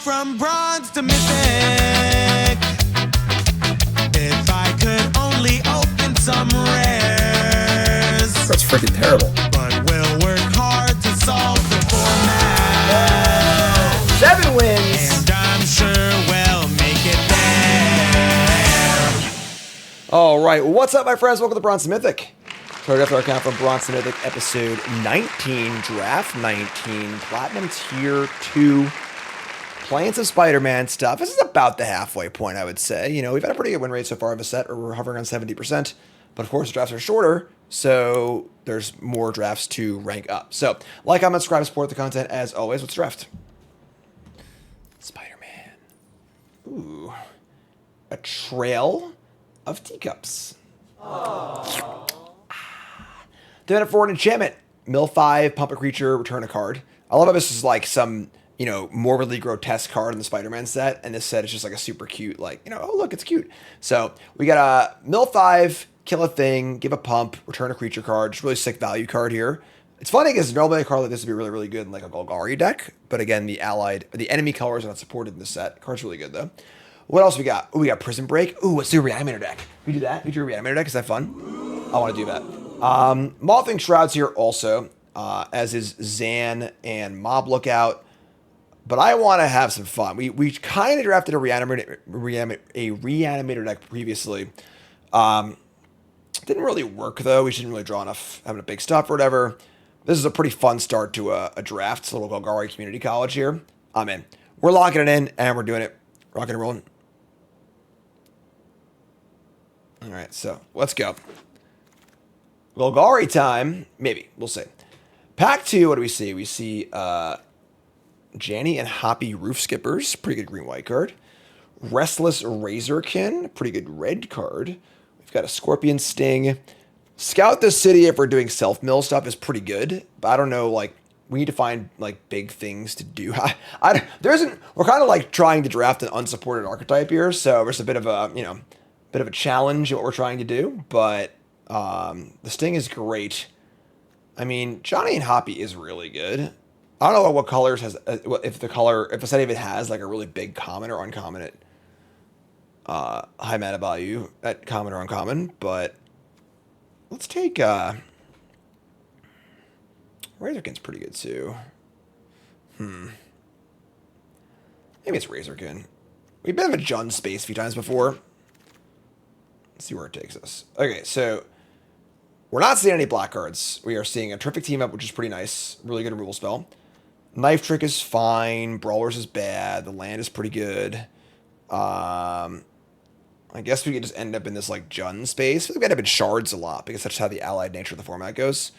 from bronze to mythic. If I could only open some rares. That's freaking terrible. But we'll work hard to solve the format. 7 wins. And I'm sure we'll make it there. All right, what's up, my friends? Welcome to Bronze to Mythic. Started after our count from Bronze to Mythic, episode 19, draft 19, Platinum Tier 2. Playing some Spider-Man stuff. This is about the halfway point, I would say. You know, we've had a pretty good win rate so far of a set, or we're hovering on 70%. But of course, the drafts are shorter, so there's more drafts to rank up. So, like, comment, subscribe, support the content as always. Let's draft. Spider-Man. Ooh. A Trail of Teacups. Doing it for an enchantment. Mill 5, pump a creature, return a card. I love how this is like some, you know, morbidly grotesque card in the Spider-Man set, and this set is just like a super cute, like, you know, oh look, it's cute. So we got a Mill 5, kill a thing, give a pump, return a creature card. Just really sick value card here. It's funny because normally a card like this would be really, really good in like a Golgari deck, but again, the enemy colors are not supported in the set. Card's really good though. What else we got? Ooh, we got Prison Break. Ooh, let's do a Reanimator deck. We do that? We do a Reanimator deck? Is that fun? I want to do that. Mothing Shrouds here also, as is Zan and Mob Lookout. But I want to have some fun. We kind of drafted a Reanimator deck previously. Didn't really work, though. We didn't really draw enough, having a big stuff or whatever. This is a pretty fun start to a draft. It's a little Golgari Community College here. I'm in. We're locking it in, and we're doing it. Rocking and rolling. All right, so let's go. Golgari time. Maybe. We'll see. Pack 2, what do we see? We see Janny and Hoppy Roof Skippers. Pretty good green-white card. Restless Razorkin. Pretty good red card. We've got a Scorpion Sting. Scout the City, if we're doing self-mill stuff, is pretty good. But I don't know, like, we need to find, like, big things to do. We're kind of, like, trying to draft an unsupported archetype here. So there's a bit of a, you know, bit of a challenge in what we're trying to do. But the Sting is great. I mean, Johnny and Hoppy is really good. I don't know what colors has, if a set even has like a really big common or uncommon at high mana value at common or uncommon, but let's take Razorkin's pretty good too. Maybe it's Razorkin. We've been in a Jund space a few times before. Let's see where it takes us. Okay, so we're not seeing any black cards. We are seeing a terrific team up, which is pretty nice. Really good removal spell. Knife Trick is fine. Brawlers is bad. The land is pretty good. I guess we could just end up in this like Jund space. We end up in Shards a lot because that's how the allied nature of the format goes.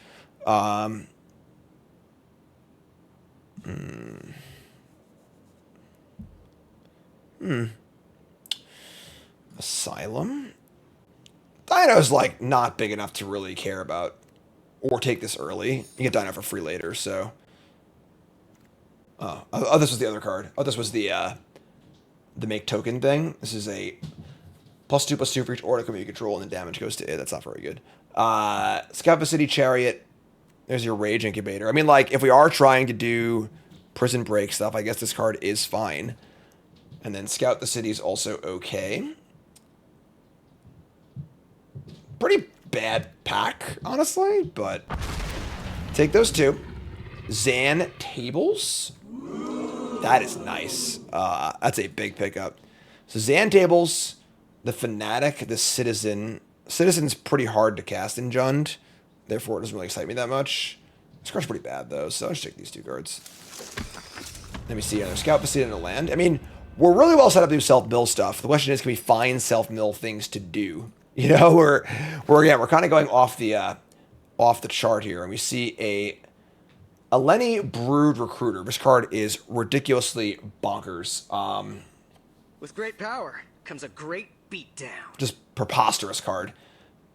Asylum. Dino's like not big enough to really care about or take this early. You get Dino for free later, so. Oh, this was the other card. Oh, this was the make token thing. This is a +2/+2 for each aura you control, and the damage goes to it. That's not very good. Scout the City Chariot. There's your Rage Incubator. I mean, like, if we are trying to do Prison Break stuff, I guess this card is fine. And then Scout the City is also okay. Pretty bad pack, honestly, but take those two. Zan Tables. That is nice. That's a big pickup. So Zan Tables, the Fanatic, the Citizen. Citizen's pretty hard to cast in Jund, therefore it doesn't really excite me that much. This card's pretty bad though, so let's take these two cards. Let me see, another Scout Facility in the land. I mean, we're really well set up to do self-mill stuff. The question is, can we find self-mill things to do? You know, we're kind of going off the chart here, and we see a Lenny Brood Recruiter. This card is ridiculously bonkers. With great power comes a great beatdown. Just preposterous card.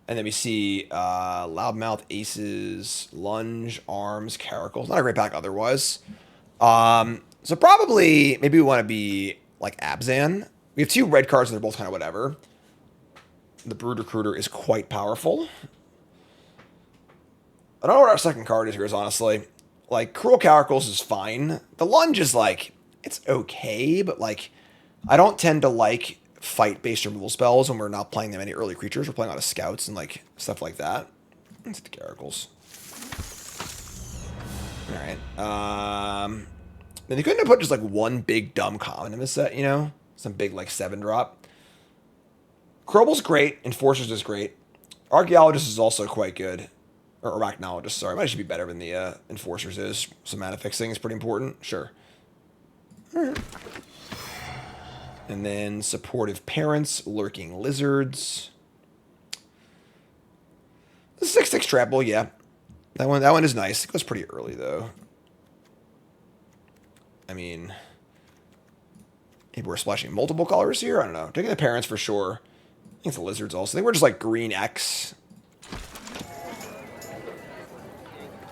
And then we see Loudmouth, Aces, Lunge, Arms, Caracals. Not a great pack otherwise. So probably, maybe we want to be like Abzan. We have two red cards and they're both kind of whatever. The Brood Recruiter is quite powerful. I don't know what our second card is here, honestly. Like, Cruel Caracals is fine. The Lunge is, like, it's okay, but like I don't tend to like fight-based removal spells when we're not playing them any early creatures. We're playing a lot of scouts and like stuff like that. Let's get the Garagles. All right. Then they couldn't have put just like one big dumb common in this set, you know? Some big like 7-drop. Croble's great. Enforcer's is great. Archaeologist is also quite good. Or Arachnologist, sorry. Might should be better than the Enforcer's is. Some mana fixing is pretty important. Sure. Alright. And then Supportive Parents, Lurking Lizards. The 6/6 Trample, yeah. That one is nice. It goes pretty early, though. I mean, maybe we're splashing multiple colors here? I don't know. Taking the Parents for sure. I think it's the Lizards also. I think we're just like green X.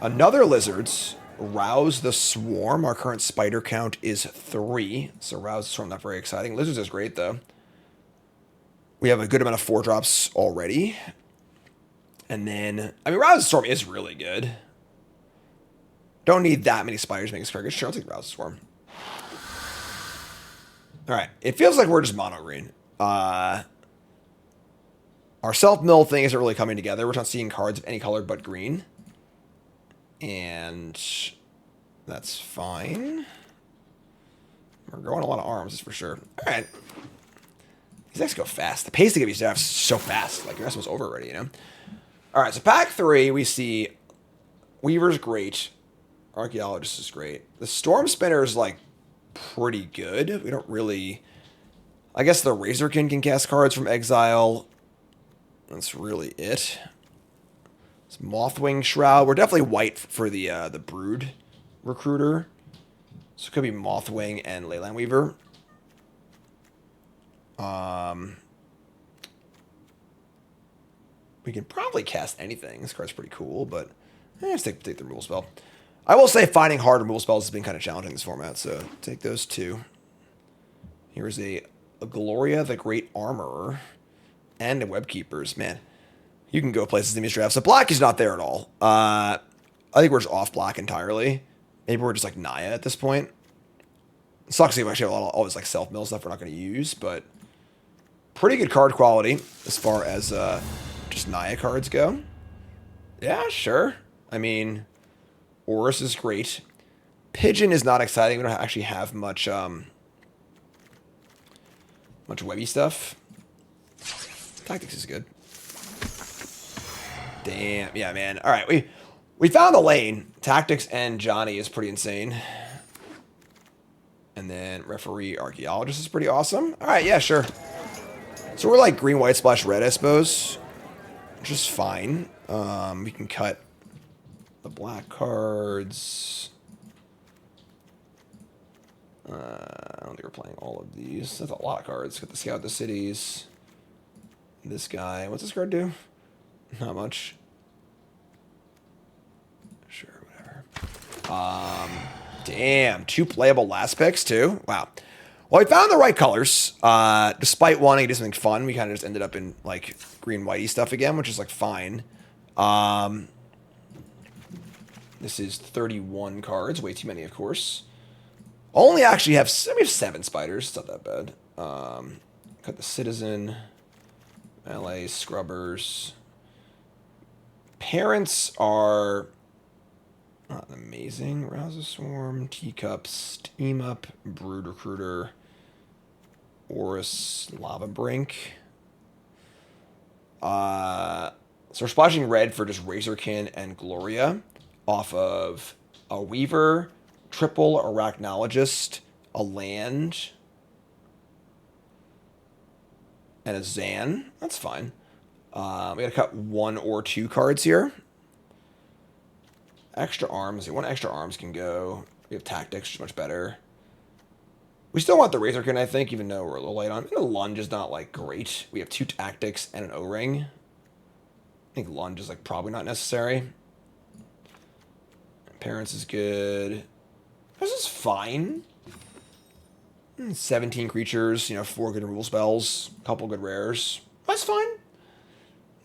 Another Lizards. Rouse the Swarm. Our current spider count is 3. So Rouse the Swarm, not very exciting. Lizards is great, though. We have a good amount of 4-drops already. And then, I mean, Rouse the Swarm is really good. Don't need that many spiders making Sparkers. Sure, I'll take Rouse the Swarm. Alright, it feels like we're just mono-green. Our self-mill thing isn't really coming together. We're not seeing cards of any color but green. And that's fine. We're growing a lot of arms, that's for sure. Alright. These decks go fast. The pace to get these drafts so fast. Like, your rest was over already, you know? Alright, so pack 3, we see Weaver's great. Archaeologist is great. The Storm Spinner is, like, pretty good. We don't really... I guess the Razorkin can cast cards from exile. That's really it. It's Mothwing Shroud. We're definitely white for the Brood Recruiter. So it could be Mothwing and Leyline Weaver. We can probably cast anything. This card's pretty cool, but let's take the removal spell. I will say finding hard removal spells has been kind of challenging in this format, so take those 2. Here's a Gloria the Great Armorer and a Webkeepers. Man, you can go places in these drafts. The black is not there at all. I think we're just off black entirely. Maybe we're just like Naya at this point. It sucks we actually have all this like self-mill stuff we're not going to use, but pretty good card quality as far as just Naya cards go. Yeah, sure. I mean, Horus is great. Pigeon is not exciting. We don't actually have much webby stuff. Tactics is good. Damn. Yeah, man. All right. We found the lane. Tactics and Johnny is pretty insane. And then Referee Archaeologist is pretty awesome. All right. Yeah, sure. So we're like green, white, splash, red, I suppose. Which is fine. We can cut the black cards. I don't think we're playing all of these. That's a lot of cards. Got the Scout the Cities. This guy. What's this card do? Not much. Sure, whatever. Damn. 2 playable last picks, too? Wow. Well, we found the right colors. Despite wanting to do something fun, we kind of just ended up in, like, green-whitey stuff again, which is, like, fine. This is 31 cards. Way too many, of course. Only actually have... we have 7 spiders. It's not that bad. Got the Citizen... LA Scrubbers. Parents are not amazing. Rouse the Swarm, Teacups, Team Up, Brood Recruiter, Horus, Lava Brink. So we're splashing red for just Razorkin and Gloria off of a Weaver, Triple Arachnologist, a land, and a Zan. That's fine. We gotta cut 1 or 2 cards here. Extra arms. 1 extra arms can go. We have tactics, which is much better. We still want the Razorkin, I think, even though we're a little late on. The lunge is not like great. We have 2 tactics and an O-ring. I think lunge is like probably not necessary. Parents is good. This is fine. 17 creatures, 4 good removal spells, a couple good rares. That's fine.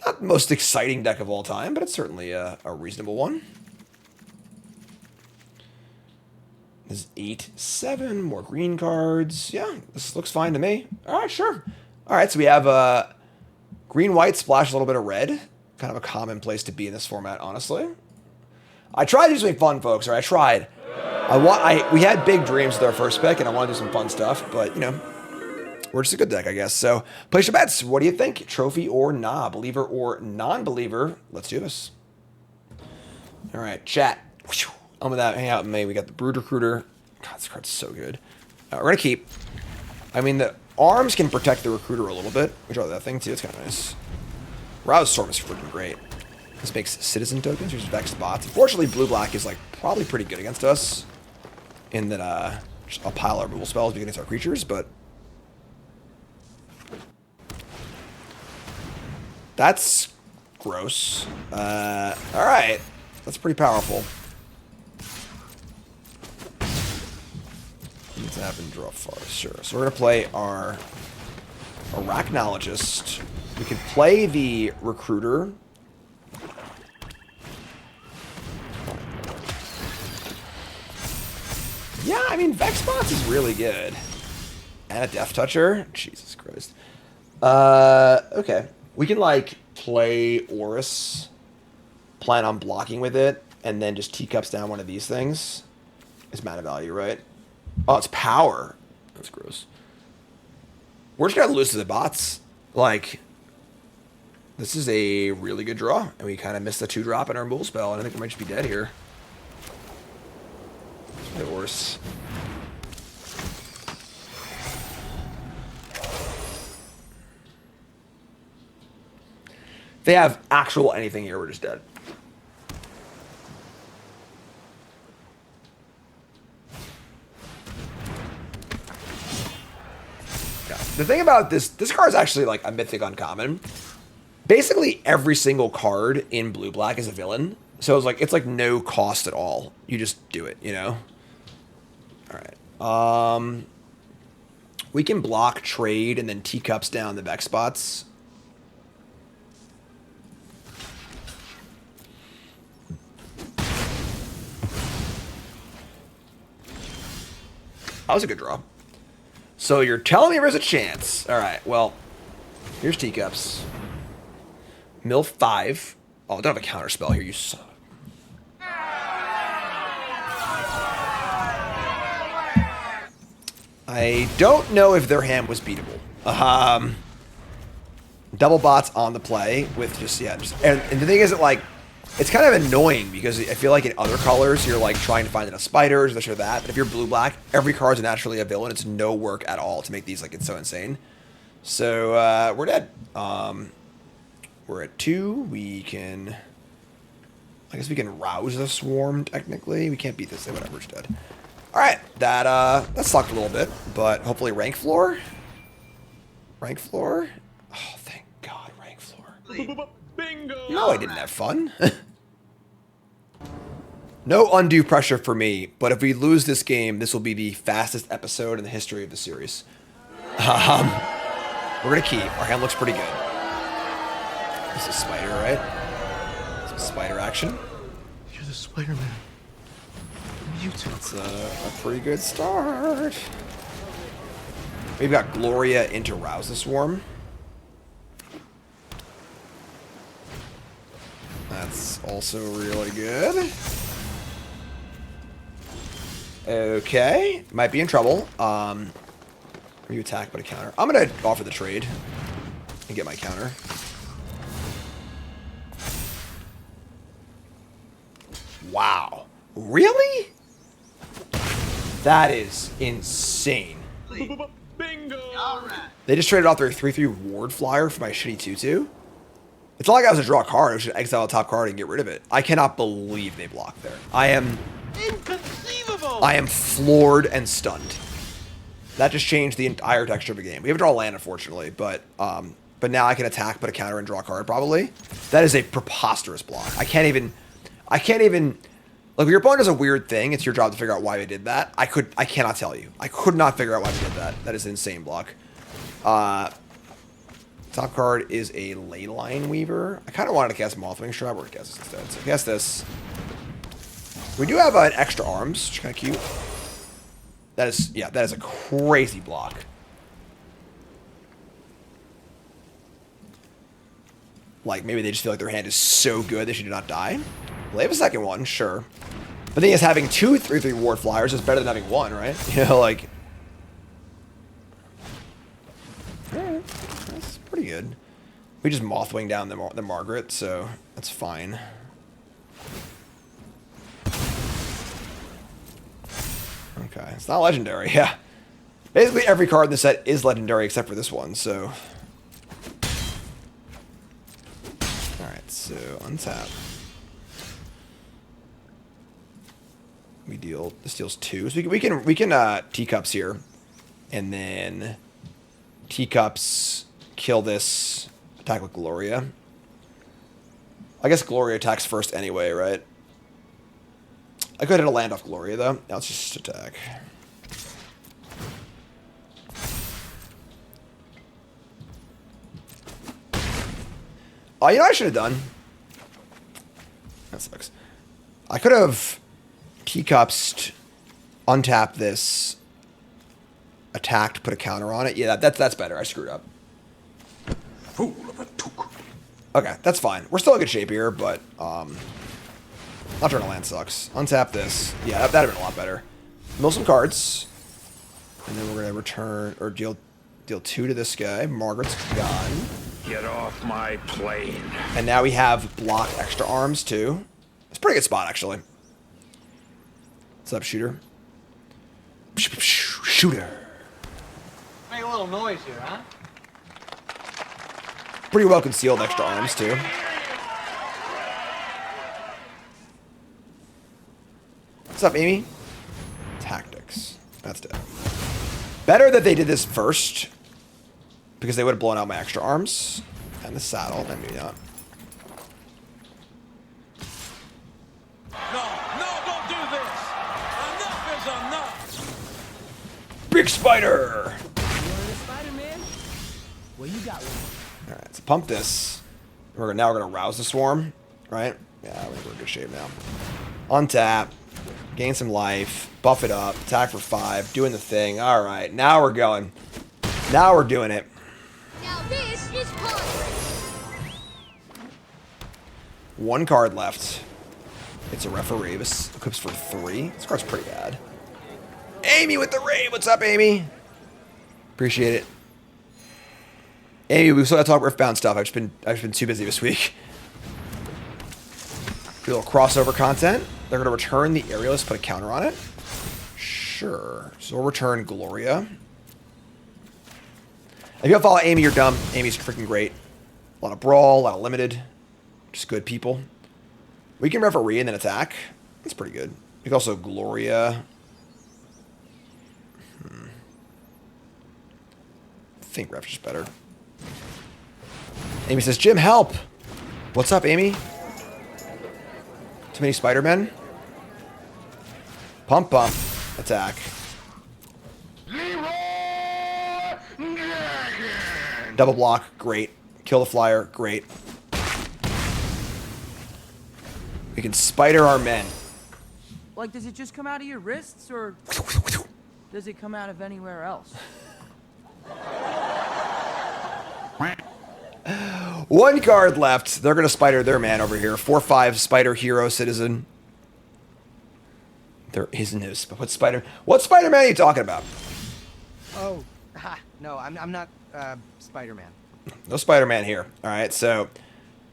Not the most exciting deck of all time, but it's certainly a reasonable one. This is 8, 7, more green cards. Yeah, this looks fine to me. All right, sure. All right, so we have green, white, splash a little bit of red. Kind of a common place to be in this format, honestly. I tried to do something fun, folks. Or I tried. We had big dreams with our first pick, and I want to do some fun stuff. But you know, we're just a good deck, I guess. So place your bets. What do you think? Trophy or nah? Believer or non-believer? Let's do this. All right, chat. On with that, hang out with me. We got the Brood Recruiter. God, this card's so good. We're gonna keep. I mean, the arms can protect the Recruiter a little bit. We draw that thing too. It's kind of nice. Rouse Storm is freaking great. This makes citizen tokens. There's Vex spots. Unfortunately, blue-black is like probably pretty good against us. In that just a pile of removal spells against our creatures, but that's gross. All right, that's pretty powerful. Needs to happen. Draw forest. Sure. So we're gonna play our Arachnologist. We could play the Recruiter. Yeah, I mean, Vex Spots is really good. And a Death Toucher? Jesus Christ. Okay. We can, like, play Oris, plan on blocking with it, and then just teacups down one of these things. It's mana value, right? Oh, it's power. That's gross. We're just gonna lose to the bots. Like, this is a really good draw, and we kind of missed the 2-drop in our Bull spell, and I think we might just be dead here. Of course. If they have actual anything here, we're just dead. Yeah. The thing about this card is actually like a Mythic uncommon. Basically, every single card in blue-black is a villain. So it's like no cost at all. You just do it, you know? All right. We can block, trade, and then teacups down the Vex spots. That was a good draw. So you're telling me there's a chance. All right, well, here's teacups. Mill 5. Oh, I don't have a counter spell here, you son of... I don't know if their hand was beatable. Double bots on the play with just, yeah. And the thing is that, like, it's kind of annoying because I feel like in other colors, you're, like, trying to find enough spiders, this or that. But if you're blue-black, every card's naturally a villain. It's no work at all to make these, like, it's so insane. So, we're dead. We're at 2. We can... I guess we can rouse the swarm, technically. We can't beat this thing, whatever, it's dead. Alright, that sucked a little bit, but hopefully rank floor? Rank floor? Oh, thank God, rank floor. Bingo! No, I didn't have fun. No undue pressure for me, but if we lose this game, this will be the fastest episode in the history of the series. We're gonna keep. Our hand looks pretty good. This is Spider, right? Some Spider action. You're the Spiderman. It's a pretty good start. We've got Gloria into Rouse the Swarm. That's also really good. Okay. Might be in trouble. You attack but a counter. I'm going to offer the trade and get my counter. Wow. Really? That is insane. Bingo! Alright. They just traded off their 3/3 Ward Flyer for my shitty 2/2. It's not like I was to draw a card. I was just exile a top card and get rid of it. I cannot believe they blocked there. I am... Inconceivable! I am floored and stunned. That just changed the entire texture of the game. We have to draw land, unfortunately, but now I can attack, put a counter, and draw a card, probably. That is a preposterous block. I can't even... Like, if your opponent does a weird thing, it's your job to figure out why they did that. I cannot tell you. I could not figure out why they did that. That is an insane block. Top card is a Leyline Weaver. I kind of wanted to cast Mothwing Strap. We're going to cast this instead. So cast this. We do have an extra arms, which is kind of cute. That is, yeah, that is a crazy block. Like, maybe they just feel like their hand is so good they should not die. Well, they have a second one, sure. The thing is, having 2 3/3 ward flyers is better than having 1, right? You know, like... Alright, that's pretty good. We just Mothwing down the Margaret, so that's fine. Okay, it's not legendary, yeah. Basically every card in the set is legendary except for this one, so... Alright, so untap. We deal, this deals 2. So we can teacups here. And then teacups kill this, attack with Gloria. I guess Gloria attacks first anyway, right? I could hit a land off Gloria, though. Now let's just attack. Oh, you know what I should have done? That sucks. I could have teacups, untap this, attacked, put a counter on it. Yeah, that's better. I screwed up. Fool of a took. Okay, that's fine. We're still in good shape here, but Nocturnal Land sucks. Untap this. Yeah, that'd have been a lot better. Mill some cards. And then we're gonna return or deal 2 to this guy. Margaret's gone. Get off my plane. And now we have block extra arms too. It's a pretty good spot actually. What's up, shooter? Shooter. Make a little noise here, huh? Pretty well concealed extra arms too. What's up, Amy? Tactics. That's dead. Better that they did this first, because they would have blown out my extra arms and the saddle. Maybe not. No, don't do this. Enough is enough. Big spider. You want a Spider-Man? Well, you got one. All right, so pump this. Now we're gonna rouse the swarm, right? Yeah, I think we're in good shape now. Untap, gain some life, buff it up, attack for 5, doing the thing. All right, now we're going. Now we're doing it. Now this is fun. 1 card left. It's a referee. This equips for 3. This card's pretty bad. Amy with the raid. What's up, Amy? Appreciate it. Amy, we still got to talk Riftbound stuff. I've just been too busy this week. Do a little crossover content. They're going to return the Aerialist, put a counter on it. Sure. So we'll return Gloria. If you don't follow Amy, you're dumb. Amy's freaking great. A lot of brawl, a lot of limited. Just good people. We can referee and then attack. That's pretty good. We can also Gloria. I think ref's just better. Amy says, Jim, help! What's up, Amy? Too many Spidermen? Pump, attack. Double block, great. Kill the flyer, great. We can spider our men. Like, does it just come out of your wrists, or does it come out of anywhere else? 1 card left. They're going to spider their man over here. 4/5 spider hero citizen. There is no... What Spider-Man are you talking about? Oh, no, I'm not Spider-Man. No Spider-Man here. Alright, so...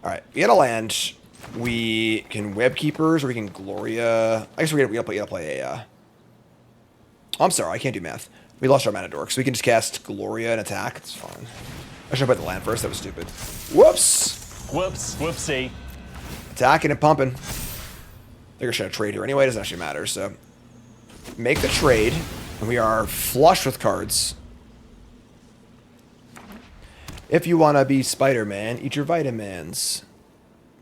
Alright, we got a land. We can Web Keepers, or we can Gloria... I guess we gotta play a... Oh, I'm sorry, I can't do math. We lost our mana dork, so we can just cast Gloria and attack. It's fine. I should have put the land first. That was stupid. Whoops! Whoopsie. Attacking and pumping. They're gonna try to trade here anyway. It doesn't actually matter, so... Make the trade, and we are flush with cards. If you want to be Spider-Man, eat your vitamins.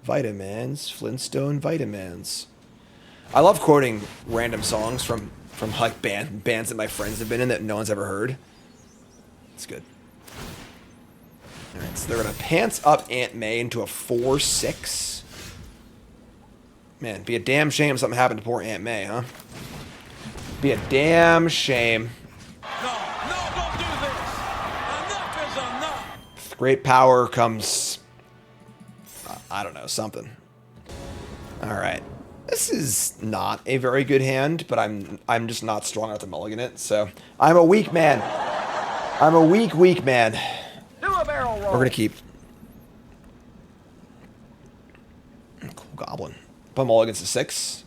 Vitamins, Flintstone vitamins. I love quoting random songs from like bands that my friends have been in that no one's ever heard. It's good. Alright, so they're going to pants up Aunt May into a 4/6. Man, be a damn shame something happened to poor Aunt May, huh? Be a damn shame. No, don't do this. Enough is enough. With great power comes, I don't know, something. All right. This is not a very good hand, but I'm just not strong enough to mulligan it. So I'm a weak man. I'm a weak man. Do a barrel roll. We're gonna keep. Cool goblin. Put mulligans to 6.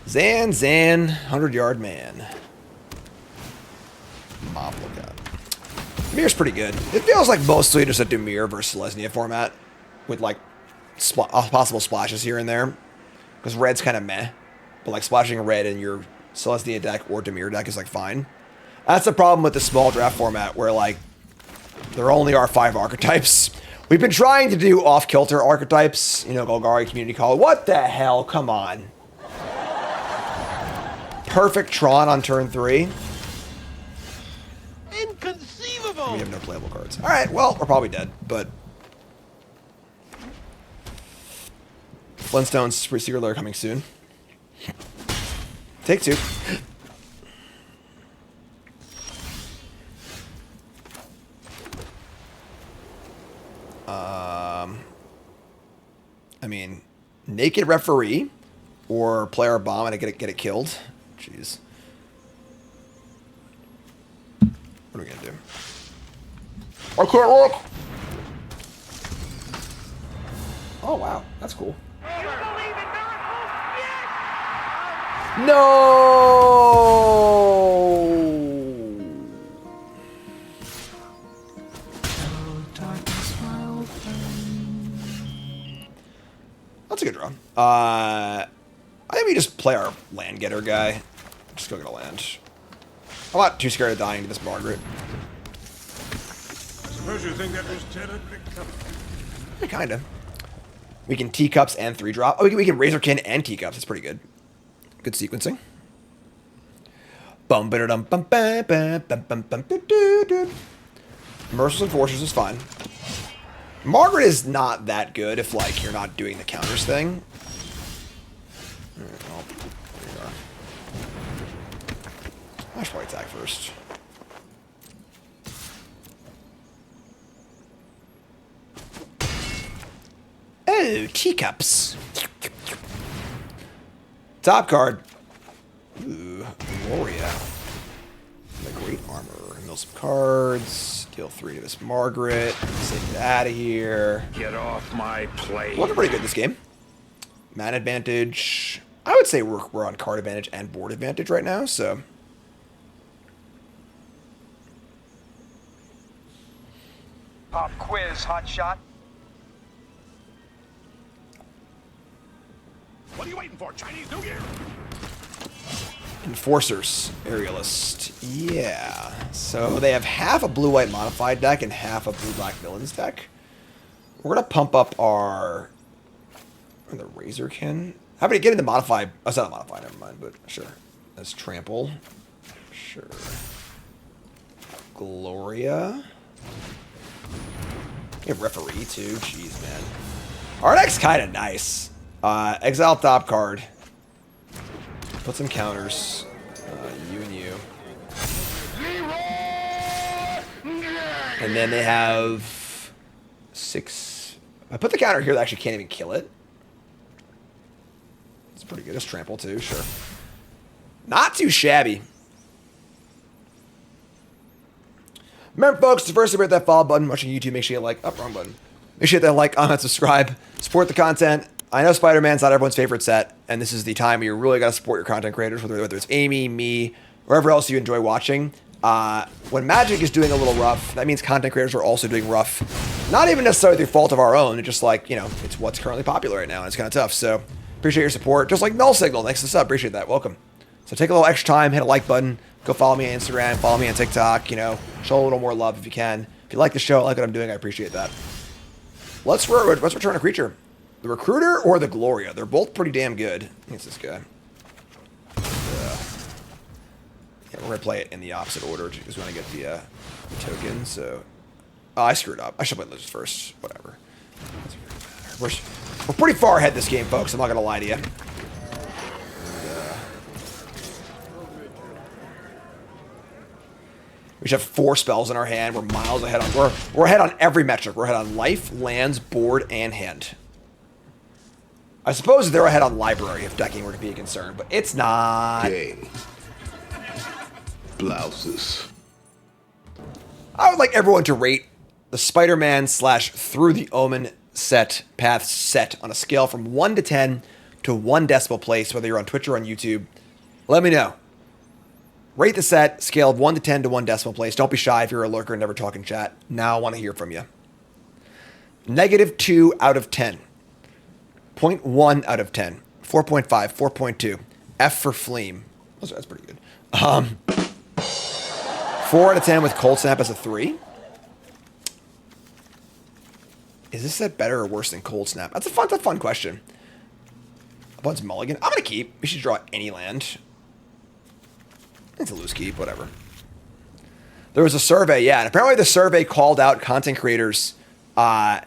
Zan, 100-yard man. Mob lookout. Mirror's pretty good. It feels like mostly just a Dimir versus Lesnia format with like possible splashes here and there. Because red's kind of meh. But like splashing red in your Celestia deck or Dimir deck is like fine. That's the problem with the small draft format where like there only are 5 archetypes. We've been trying to do off-kilter archetypes. You know, Golgari Community Call. What the hell? Come on. Perfect Tron on turn 3. Inconceivable. We have no playable cards. All right, well, we're probably dead, but Flintstone's Secret Lair coming soon. Take 2. I mean, naked referee or player bomb and get it killed. Jeez. What are we gonna do? I can't look. Oh wow, that's cool. No. That's a good draw. I think we just play our land getter guy. Just go get a land. I'm not too scared of dying to this Margaret. I suppose you think that was terribly clever. Kinda. We can teacups and 3-drop. Oh, we can Razorkin and teacups. That's pretty good. Good sequencing. Bum ba dum bum ba ba bum bum bum doo doo doo. Merciless Enforcers is fine. Margaret is not that good if like you're not doing the counters thing. Alright, well, there you are. I should probably attack first. Oh, teacups. Top card. Ooh, Gloria. The great armor. Mill some cards. Deal 3 to this Margaret. Save it out of here. Get off my plate. Looking pretty good this game. Man advantage. I would say we're on card advantage and board advantage right now, so. Pop quiz, hot shot. What are you waiting for, Chinese New Year? Enforcers, Aerialist. Yeah. So they have half a blue-white modified deck and half a blue-black villains deck. We're going to pump up our... the Razorkin. How about you get into modified? Oh, it's not a modified, never mind, but sure. That's Trample. Sure. Gloria. You have Referee, too. Jeez, man. Our deck's kind of nice. Exile top card. Put some counters. You and you. And then they have 6. I put the counter here that actually can't even kill it. It's pretty good. It's trample too, sure. Not too shabby. Remember, folks, to first hit that follow button. Watching YouTube, make sure you like. Wrong button. Make sure you hit that like, comment, subscribe. Support the content. I know Spider-Man's not everyone's favorite set, and this is the time where you really got to support your content creators, whether it's Amy, me, wherever else you enjoy watching. When Magic is doing a little rough, that means content creators are also doing rough. Not even necessarily through fault of our own. It's just like, you know, it's what's currently popular right now, and it's kind of tough. So appreciate your support. Just like Null Signal, thanks for the sub. Appreciate that. Welcome. So take a little extra time, hit a like button, go follow me on Instagram, follow me on TikTok, you know, show a little more love if you can. If you like the show, like what I'm doing, I appreciate that. Let's return a creature. The Recruiter or the Gloria. They're both pretty damn good. I think it's this guy. Yeah, we're going to play it in the opposite order because we want to get the token. So, oh, I screwed up. I should play lizards first. Whatever. We're pretty far ahead this game, folks. I'm not going to lie to you. should have 4 spells in our hand. We're miles ahead on we're ahead on every metric. We're ahead on life, lands, board, and hand. I suppose they're ahead on library if decking were to be a concern, but it's not. Gang. Blouses. I would like everyone to rate the Spider-Man / Through the Omen paths set on a scale from 1 to 10 to 1 decimal place, whether you're on Twitch or on YouTube. Let me know. Rate the set, scale of 1 to 10 to 1 decimal place. Don't be shy if you're a lurker and never talk in chat. Now I want to hear from you. -2 out of 10. 0.1 out of 10. 4.5, 4.2. F for Fleam. That's pretty good. 4 out of 10 with Cold Snap as a 3. Is this set better or worse than Cold Snap? That's a fun question. Opponent's mulligan. I'm going to keep. We should draw any land. It's a loose keep, whatever. There was a survey, yeah, and apparently the survey called out content creators. There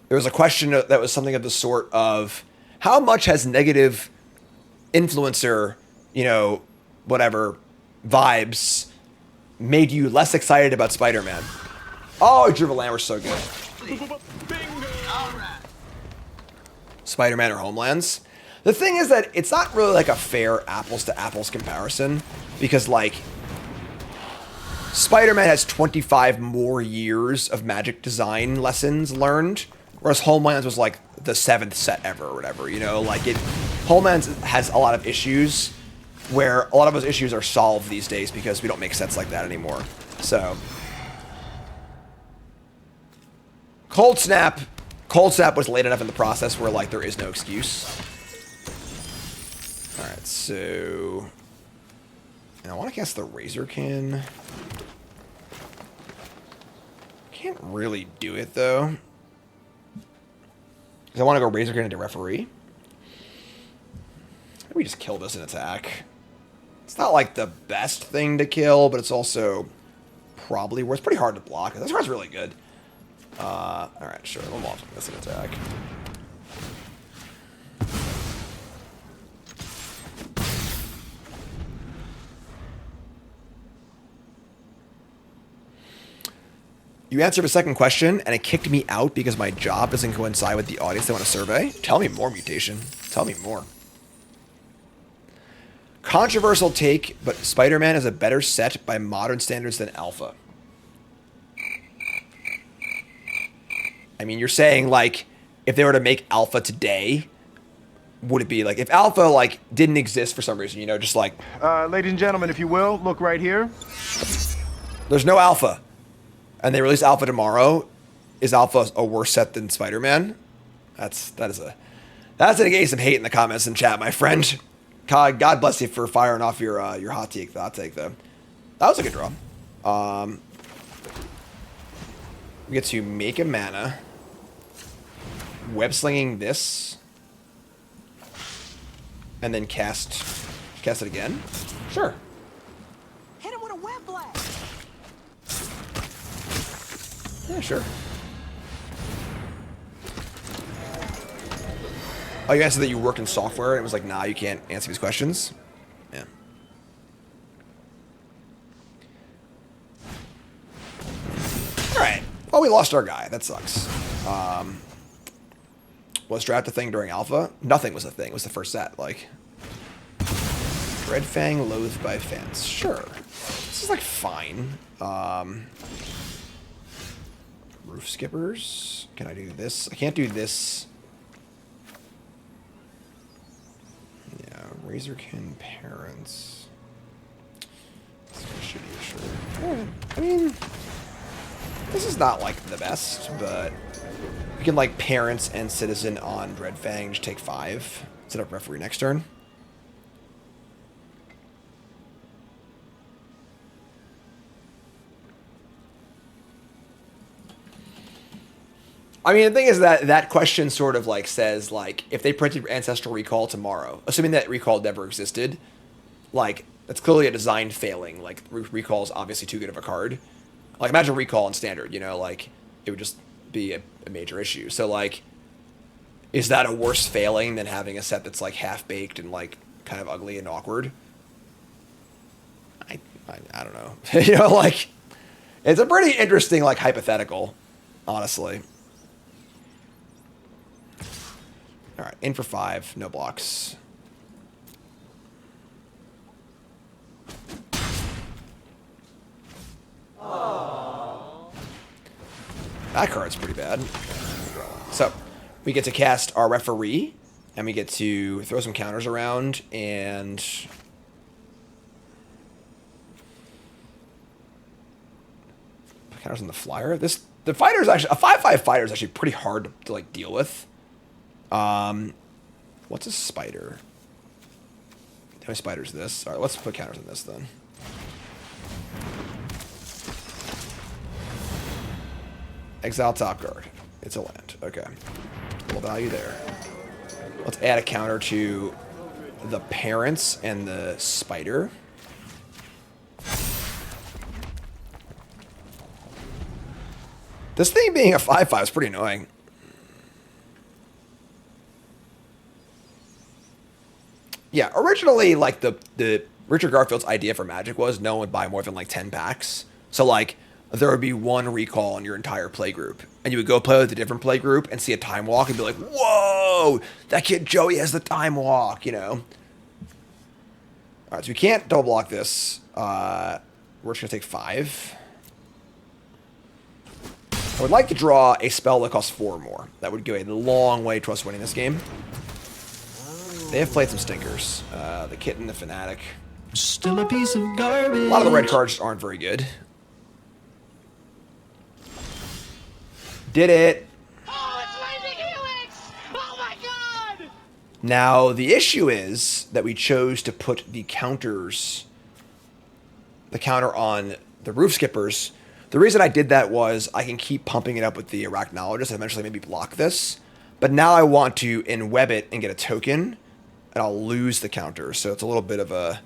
was a question that was something of the sort of, how much has negative influencer, whatever, vibes made you less excited about Spider-Man? Oh, Drew Land were so good. Spider-Man or Homelands. The thing is that it's not really like a fair apples to apples comparison, because like Spider-Man has 25 more years of Magic design lessons learned, whereas Homelands was like the 7th set ever or whatever, Homelands has a lot of issues where a lot of those issues are solved these days because we don't make sets like that anymore. So Cold Snap was late enough in the process where like there is no excuse. All right, so and I want to cast the Razorkin. Can't really do it though, because I want to go Razorkin into Referee. Maybe we just kill this in attack. It's not like the best thing to kill, but it's also probably worth. It's pretty hard to block. This card's really good. All right, sure. We'll launch this in attack. You answered a second question, and it kicked me out because my job doesn't coincide with the audience they want to survey. Tell me more, Mutation. Tell me more. Controversial take, but Spider-Man is a better set by modern standards than Alpha. I mean, you're saying, like, if they were to make Alpha today, would it be, like, if Alpha, like, didn't exist for some reason, just like... Ladies and gentlemen, if you will, look right here. There's no Alpha. And they release Alpha tomorrow. Is Alpha a worse set than Spider-Man? That's gonna get some hate in the comments and chat, my friend. God bless you for firing off your hot take though. That was a good draw. We get to make a mana. Web-slinging this. And then cast it again. Sure. Hit him with a web blast. Yeah, sure. Oh, you answered that you worked in software, and it was like, nah, you can't answer these questions? Yeah. Alright. Well, we lost our guy. That sucks. Was draft a thing during Alpha? Nothing was a thing. It was the first set. Like, Dreadfang loathed by fans. Sure. This is, like, fine. Roof Skippers. Can I do this? I can't do this. Yeah, Razorkin Parents. Shitty, sure. Yeah, I mean, this is not like the best, but we can like Parents and Citizen on Dreadfang, just take 5. Set up Referee next turn. I mean, the thing is that question sort of like says, like, if they printed Ancestral Recall tomorrow, assuming that Recall never existed, like, that's clearly a design failing. Like, Recall is obviously too good of a card. Like, imagine Recall in Standard, like, it would just be a major issue. So, like, is that a worse failing than having a set that's, like, half-baked and, like, kind of ugly and awkward? I don't know. You know, like, it's a pretty interesting, like, hypothetical, honestly. All right, in for 5, no blocks. That card's pretty bad. So, we get to cast our referee, and we get to throw some counters around, and... put counters on the flyer. The fighter's actually... a 5/5 fighter is actually pretty hard to like, deal with. What's a spider? How many spiders this? Alright, let's put counters on this, then. Exile top card. It's a land. Okay. Little value there. Let's add a counter to the parents and the spider. This thing being a 5/5 is pretty annoying. Yeah, originally, like, the Richard Garfield's idea for Magic was no one would buy more than, like, 10 packs. So, like, there would be one recall in your entire play group. And you would go play with a different play group and see a time walk and be like, whoa, that kid Joey has the time walk, you know? All right, so we can't double block this. We're just going to take 5. I would like to draw a spell that costs 4 more. That would go a long way to us winning this game. They have played some stinkers. The Kitten, the Fanatic. Still a piece of garbage. A lot of the red cards aren't very good. Did it. Oh, it's Lightning Helix! Oh my god! Now, the issue is that we chose to put the counter on the Roof Skippers. The reason I did that was I can keep pumping it up with the Arachnologist and eventually maybe block this. But now I want to in-web it and get a token, and I'll lose the counter. So it's a little bit of a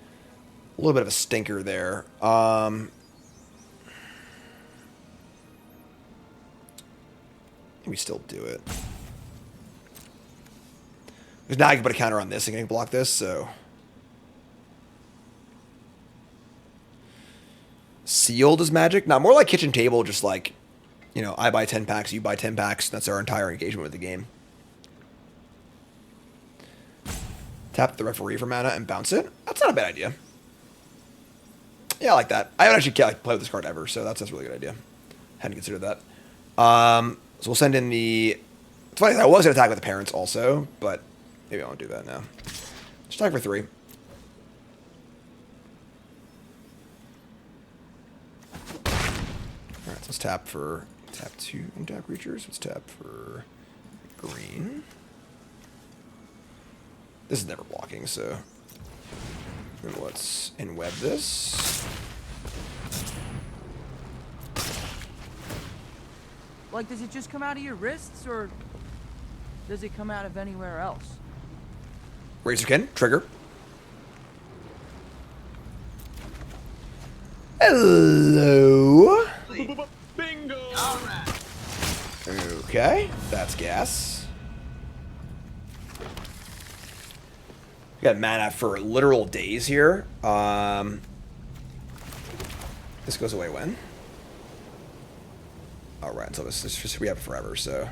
stinker there. We still do it. Because now I can put a counter on this and I can block this, so. Sealed is Magic? Not more like Kitchen Table, just like, you know, I buy 10 packs, you buy 10 packs. That's our entire engagement with the game. Tap the referee for mana and bounce it. That's not a bad idea. Yeah, I like that. I haven't actually played with this card ever, so that's a really good idea. Hadn't considered that. So we'll send in the... It's funny, I was going to attack with the parents also, but maybe I won't do that now. Just attack for 3. Alright, so let's tap 2 untap creatures. Let's tap for green. This is never blocking, so... And let's in-web this. Like, does it just come out of your wrists, or does it come out of anywhere else? Razorkin, trigger. Hello. Bingo! Okay, that's gas. We got mana for literal days here. This goes away when? All right, so this is just we have it forever. So,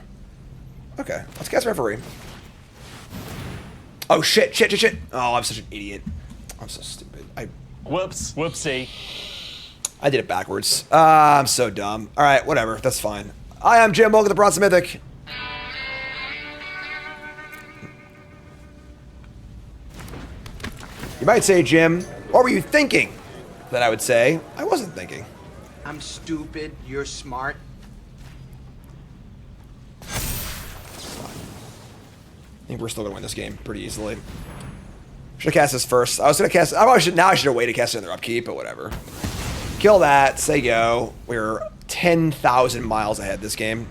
okay, let's cast referee. Oh shit! Oh, I'm such an idiot. I'm so stupid. Whoopsie. I did it backwards. I'm so dumb. All right, whatever. That's fine. I am Jim. Welcome to Bronze Mythic. You might say, Jim, what were you thinking? That I would say, I wasn't thinking. I'm stupid, you're smart. I think we're still gonna win this game pretty easily. Should have cast this first. I was gonna cast. I should have waited to cast it in their upkeep, but whatever. Kill that. Say go. We're 10,000 miles ahead this game.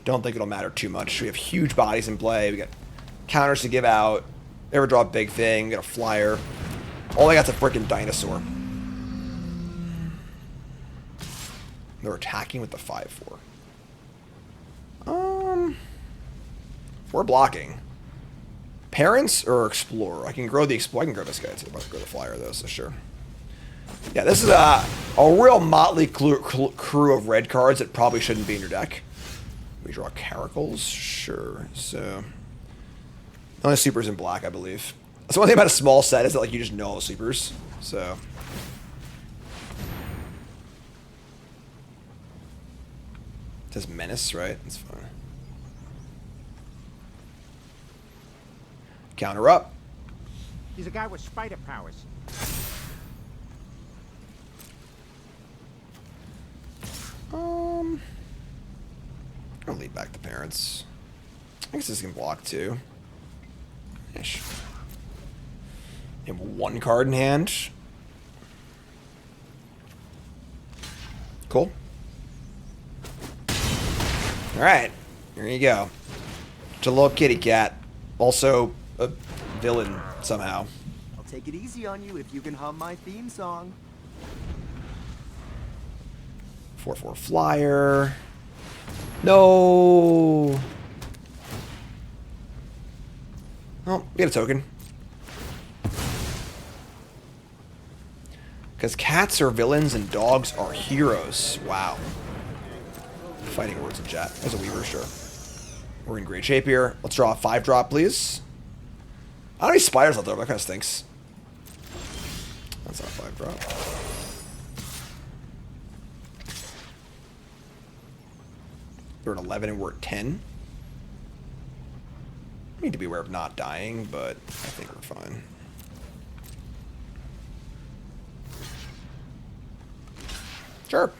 Don't think it'll matter too much. We have huge bodies in play. We got counters to give out. Never draw a big thing. We got a flyer. All I got's a freaking dinosaur. They're attacking with the 5/4. We're blocking. Parents or Explorer? I can grow the Explorer. I can grow this guy too. I'll grow the flyer though, so sure. Yeah, this is a real motley crew of red cards that probably shouldn't be in your deck. We draw Caracals, sure. So, the only sleepers in black, I believe. That's one thing about a small set is that like you just know all the sleepers. So, it says Menace, right? That's fine. Counter up. He's a guy with spider powers. I'll lead back the parents. I guess this can block too. Ish. We have one card in hand. Cool. Alright. Here you go. It's a little kitty cat. Also a villain somehow. I'll take it easy on you if you can hum my theme song. 4/4 flyer. No. Oh, we get a token. Because cats are villains and dogs are heroes. Wow. Fighting words in chat. As a weaver, sure. We're in great shape here. Let's draw a 5-drop, please. I don't have any spiders out there, but that kind of stinks. That's not a 5-drop. We're at 11 and we're at 10. We need to be aware of not dying, but I think we're fine. Sure.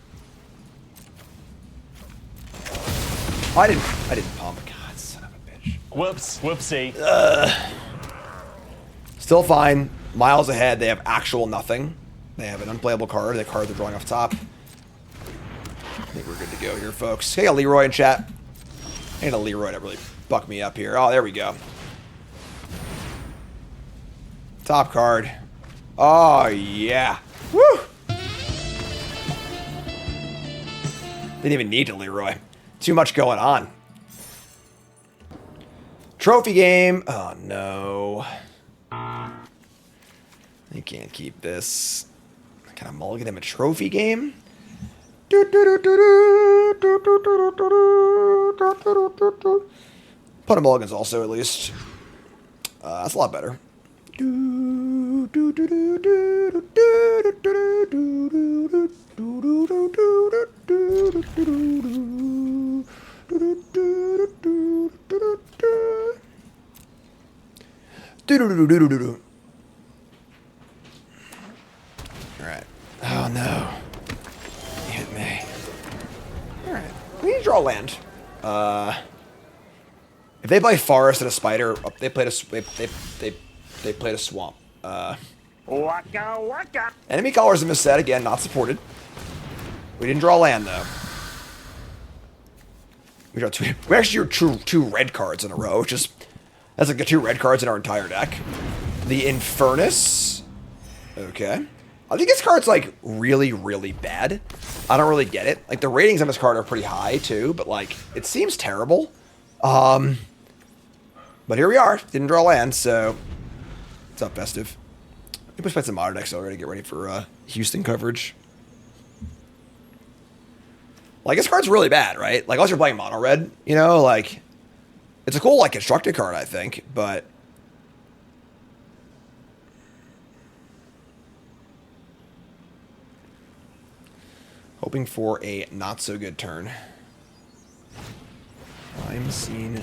Oh, I didn't pump. God, son of a bitch. Whoops. Whoopsie. Still fine. Miles ahead. They have actual nothing. They have an unplayable card. The card they're drawing off top. I think we're good to go here, folks. Hey, a Leroy in chat. I need a Leroy to really buck me up here. Oh, there we go. Top card. Oh, yeah. Woo! Didn't even need to Leroy. Too much going on. Trophy game. Oh, no. You can't keep this. Can I mulligan him a trophy game? Put a mulligan's also, at least. That's a lot better. Alright. Oh no. You hit me. Alright. We need to draw land. If they play forest and a spider, they played a swamp. Waka waka. Enemy colors in this set, again, not supported. We didn't draw land though. We actually drew two red cards in a row, which is that's like the 2 red cards in our entire deck. The Infernus. Okay. I think this card's like really, really bad. I don't really get it. Like the ratings on this card are pretty high too, but like it seems terrible. But here we are. Didn't draw land, so what's up, Festive? We must play some modern decks already to get ready for Houston coverage. Like this card's really bad, right? Like unless you're playing mono red, you know, like it's a cool like constructed card, I think, but hoping for a not so good turn. Crime scene.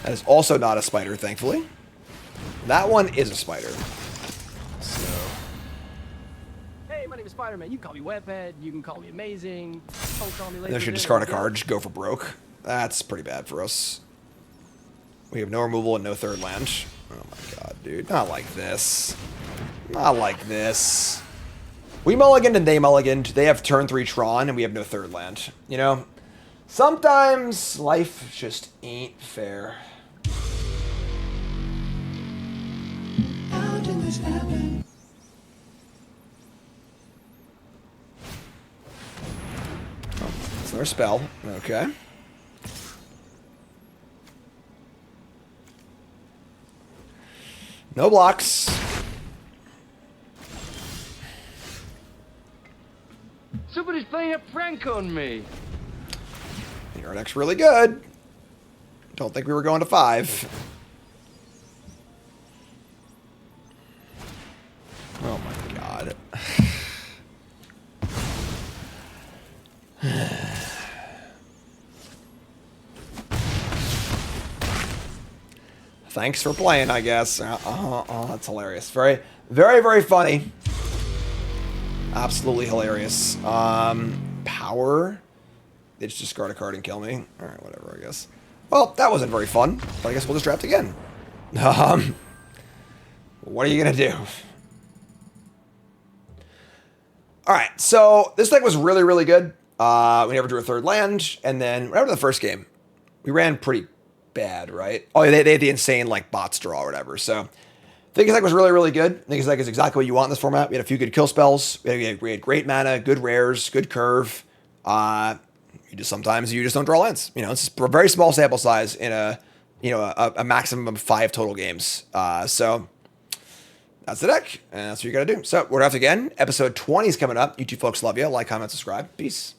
That is also not a spider, thankfully. That one is a spider. So. Hey, my name is Spiderman. You can call me Webhead. You can call me Amazing. Don't call me lazy. They should discard a card, just go for broke. That's pretty bad for us. We have no removal and no third land. Oh my god, dude. Not like this. Not like this. We mulliganed and they mulliganed. They have turn 3 Tron and we have no third land. You know? Sometimes life just ain't fair. How did this happen? Oh, it's another spell. Okay. No blocks. playing a prank on me. Your deck's really good. Don't think we were going to 5. Oh my god. Thanks for playing, I guess. Oh, that's hilarious. Very, very, very funny. Absolutely hilarious. Power. They just discard a card and kill me. Alright, whatever, I guess. Well, that wasn't very fun, but I guess we'll just draft again. What are you gonna do? Alright, so this deck was really, really good. We never drew a 3rd land, and then right after the first game, we ran pretty bad, right? Oh, they had the insane, like, bots draw or whatever, so I think this deck was really, really good. I think this deck is exactly what you want in this format. We had a few good kill spells. We had great mana, good rares, good curve. Sometimes you just don't draw lands. You know, it's a very small sample size in a maximum of 5 total games. So that's the deck, and that's what you gotta do. So we're off again. Episode 20 is coming up. You two folks love you. Like, comment, subscribe. Peace.